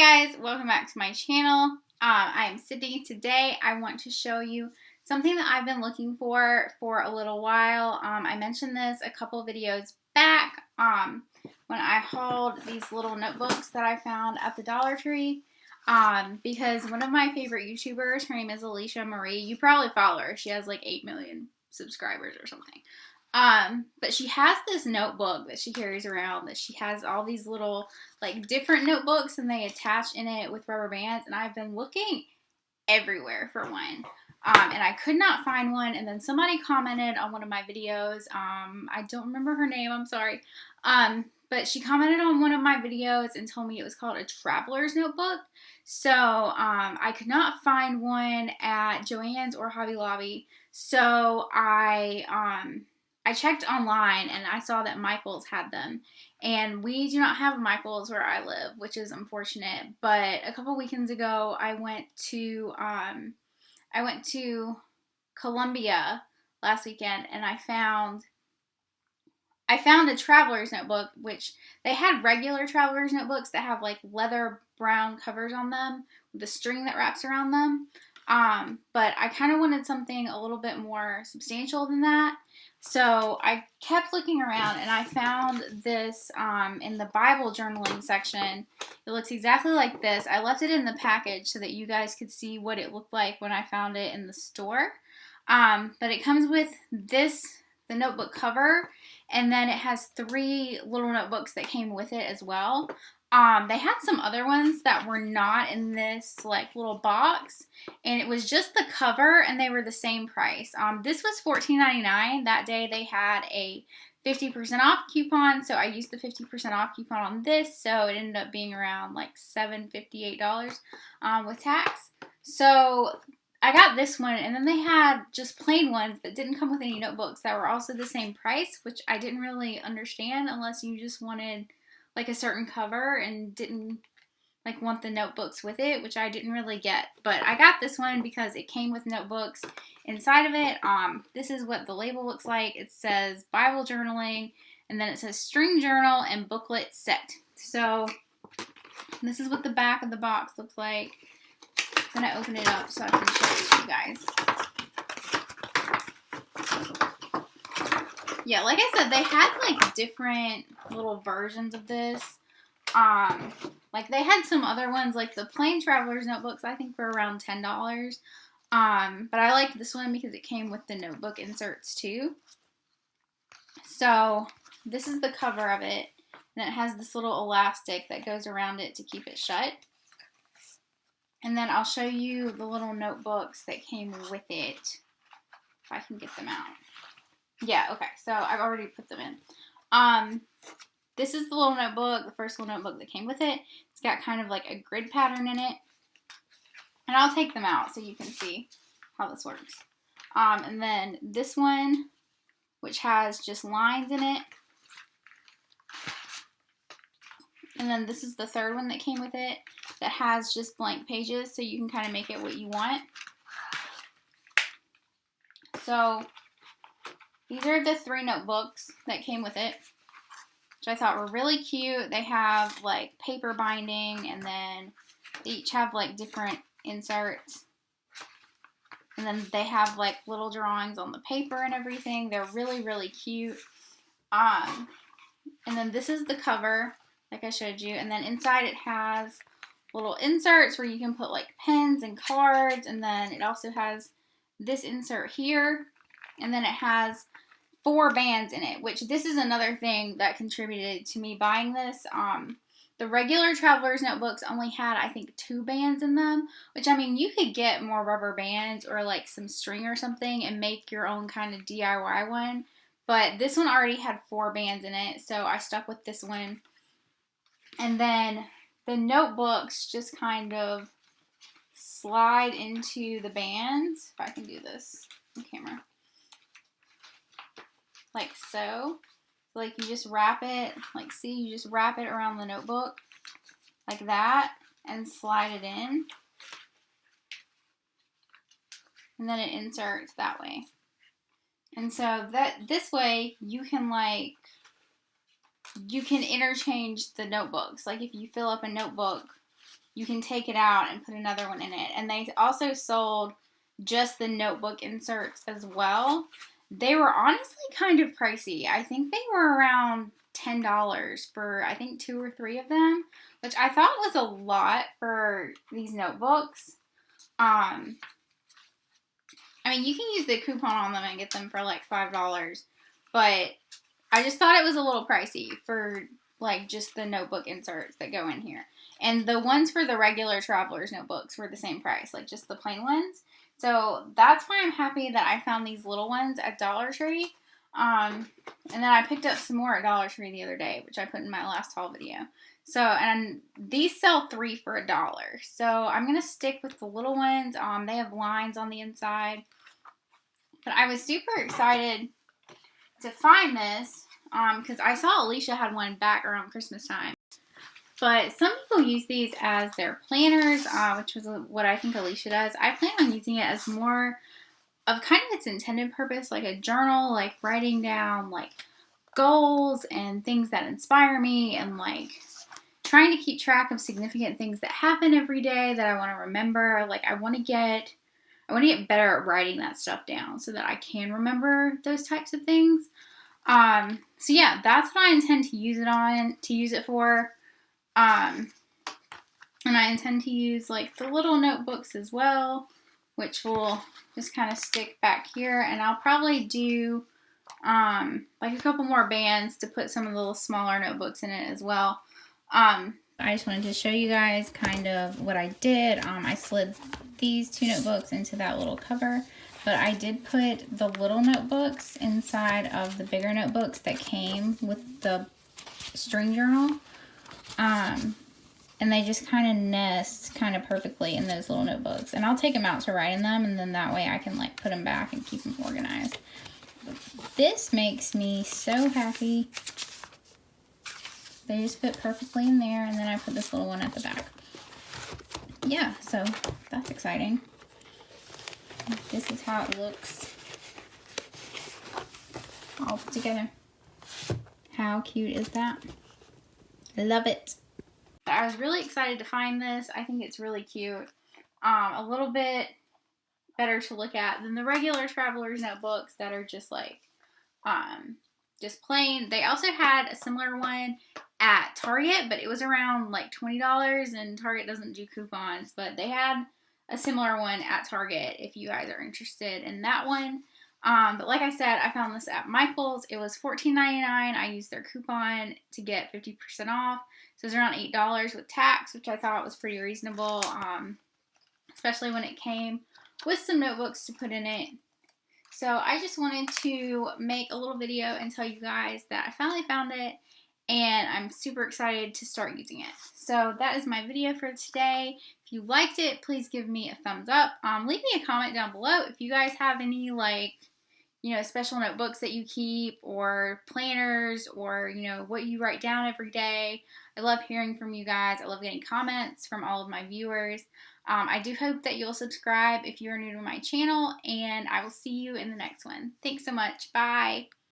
Hey guys, welcome back to my channel. I am Sydney. Today I want to show you something that I've been looking for a little while. I mentioned this a couple videos back when I hauled these little notebooks that I found at the Dollar Tree because one of my favorite YouTubers, her name is Alisha Marie. You probably follow her. She has like 8 million subscribers or something. But she has this notebook that she carries around that she has all these little like different notebooks and they attach in it with rubber bands, and I've been looking everywhere for one. And I could not find one, and then somebody commented on one of my videos. I don't remember her name, I'm sorry. But she commented on one of my videos and told me it was called a traveler's notebook. So, I could not find one at Joann's or Hobby Lobby. So I checked online and I saw that Michael's had them, and we do not have a Michael's where I live, which is unfortunate. But a couple weekends ago, I went to Columbia last weekend, and I found a traveler's notebook, which they had regular traveler's notebooks that have like leather brown covers on them with a string that wraps around them. But I kind of wanted something a little bit more substantial than that. So I kept looking around and I found this in the Bible journaling section. It looks exactly like this. I left it in the package so that you guys could see what it looked like when I found it in the store. But it comes with the notebook cover, and then it has 3 little notebooks that came with it as well. They had some other ones that were not in this like little box, and it was just the cover, and they were the same price. This was $14.99. That day they had a 50% off coupon, so I used the 50% off coupon on this, so it ended up being around like $7.58 with tax. So I got this one, and then they had just plain ones that didn't come with any notebooks that were also the same price, which I didn't really understand unless you just wanted like a certain cover and didn't like want the notebooks with it, which I didn't really get. But I got this one because it came with notebooks inside of it. This is what the label looks like. It says Bible journaling, and then it says string journal and booklet set. So this is what the back of the box looks like. I'm gonna open it up so I can show it to you guys. Yeah, like I said, they had like different little versions of this. Like they had some other ones, like the plain traveler's notebooks, I think were around $10. But I liked this one because it came with the notebook inserts too. So this is the cover of it, and it has this little elastic that goes around it to keep it shut. And then I'll show you the little notebooks that came with it, if I can get them out. Yeah, okay, so I've already put them in. This is the little notebook, the first little notebook that came with it. It's got kind of like a grid pattern in it. And I'll take them out so you can see how this works. And then this one, which has just lines in it. And then this is the third one that came with it that has just blank pages, so you can kind of make it what you want. So these are the 3 notebooks that came with it, which I thought were really cute. They have like paper binding, and then they each have like different inserts. And then they have like little drawings on the paper and everything. They're really, really cute. And then this is the cover, like I showed you. And then inside it has little inserts where you can put like pens and cards. And then it also has this insert here. And then it has 4 bands in it, which this is another thing that contributed to me buying this. The regular traveler's notebooks only had, I think, 2 bands in them, which, I mean, you could get more rubber bands or like some string or something and make your own kind of DIY one. But this one already had 4 bands in it, so I stuck with this one. And then the notebooks just kind of slide into the bands. If I can do this on camera. Like so. Like you just wrap it, like see, you just wrap it around the notebook like that and slide it in. And then it inserts that way. And so this way you can interchange the notebooks. Like if you fill up a notebook, you can take it out and put another one in it. And they also sold just the notebook inserts as well. They were honestly kind of pricey. I think they were around $10 for, I think, 2 or 3 of them, which I thought was a lot for these notebooks. I mean, you can use the coupon on them and get them for like $5, but I just thought it was a little pricey for like just the notebook inserts that go in here. And the ones for the regular traveler's notebooks were the same price, like just the plain ones. So that's why I'm happy that I found these little ones at Dollar Tree. And then I picked up some more at Dollar Tree the other day, which I put in my last haul video. So, and these sell 3 for $1. So I'm going to stick with the little ones. They have lines on the inside. But I was super excited to find this because I saw Alisha had one back around Christmas time. But some people use these as their planners, which was what I think Alisha does. I plan on using it as more of kind of its intended purpose, like a journal, like writing down like goals and things that inspire me, and like trying to keep track of significant things that happen every day that I want to remember. Like I want to get better at writing that stuff down so that I can remember those types of things. So yeah, that's what I intend to use it for. And I intend to use like the little notebooks as well, which will just kind of stick back here. And I'll probably do like a couple more bands to put some of the little smaller notebooks in it as well. I just wanted to show you guys kind of what I did. I slid these 2 notebooks into that little cover, but I did put the little notebooks inside of the bigger notebooks that came with the string journal. And they just kind of nest kind of perfectly in those little notebooks. And I'll take them out to write in them, and then that way I can like put them back and keep them organized. But this makes me so happy. They just fit perfectly in there, and then I put this little one at the back. Yeah, so that's exciting. This is how it looks all put together. How cute is that? I love it. I was really excited to find this. I think it's really cute. A little bit better to look at than the regular traveler's notebooks that are just like, just plain. They also had a similar one at Target, but it was around like $20, and Target doesn't do coupons, but they had a similar one at Target if you guys are interested in that one. But like I said, I found this at Michael's. It was $14.99. I used their coupon to get 50% off. So it was around $8 with tax, which I thought was pretty reasonable, especially when it came with some notebooks to put in it. So I just wanted to make a little video and tell you guys that I finally found it, and I'm super excited to start using it. So that is my video for today. If you liked it, please give me a thumbs up. Leave me a comment down below if you guys have any like, you know, special notebooks that you keep, or planners, or, you know, what you write down every day. I love hearing from you guys. I love getting comments from all of my viewers. I do hope that you'll subscribe if you're new to my channel, and I will see you in the next one. Thanks so much. Bye.